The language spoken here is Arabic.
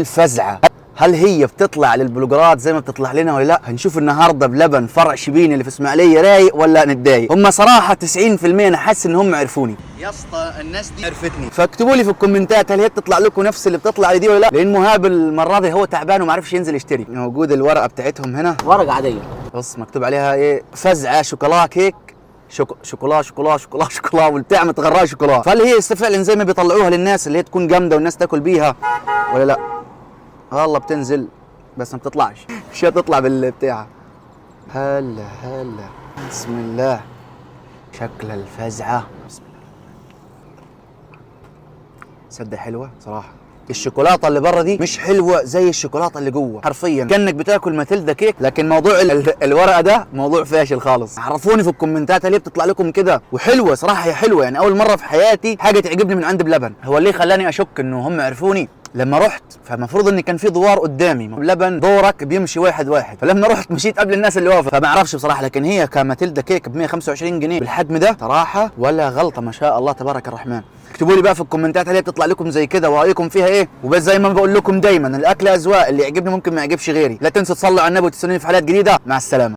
الفزعه. هل هي بتطلع للبلوجرات زي ما بتطلع لنا ولا لا؟ هنشوف النهارده بلبن فرع شبين اللي في اسماعيليه رايق ولا نتضايق. هم صراحه 90% انا حاسس ان هم عرفوني. يا اسطى الناس دي عرفتني، فاكتبوا لي في الكومنتات هل هي بتطلع لكم نفس اللي بتطلع لي دي ولا لا، لان مهاب المره دي هو تعبان وما عرفش ينزل يشتري. موجود الورقه بتاعتهم هنا، ورقه عاديه بص مكتوب عليها ايه، فزعه شوكولا كيك شوكولا شوكولا شوكولا شوكولا والبتاع متغرقه شوكولا. فهل هي فعلا زي ما بيطلعوها للناس اللي هي تكون جامده والناس تاكل بيها ولا لا؟ والله بتنزل بس ما بتطلعش، مش هتطلع بالبتاع. هلا هلا بسم الله، شكل الفزعه بسم الله. صدق حلوه صراحه. الشوكولاته اللي بره دي مش حلوه زي الشوكولاته اللي جوه، حرفيا كانك بتاكل ماتيلدا كيك. لكن موضوع الورقه ده موضوع فاشل خالص. عرفوني في الكومنتات هل هي بتطلع لكم كده. وحلوه صراحه، هي حلوه يعني اول مره في حياتي حاجه تعجبني من عند بلبن. هو اللي خلاني اشك انه هم عرفوني لما رحت، فالمفروض ان كان في دوار قدامي، بلبن دورك بيمشي واحد واحد، فلما رحت مشيت قبل الناس اللي واقفه، فما اعرفش بصراحه. لكن هي كماتيلدا كيك ب 125 جنيه بالحجم ده صراحه ولا غلطه، ما شاء الله تبارك الرحمن. اكتبوا لي بقى في الكومنتات هل هي بتطلع لكم زي كده ورايكم فيها ايه. وبس زي ما بقول لكم دايما، الاكل اذواق، اللي يعجبني ممكن ما يعجبش غيري. لا تنسوا تصلوا على النبي وتستنوني في حلقات جديده. مع السلامه.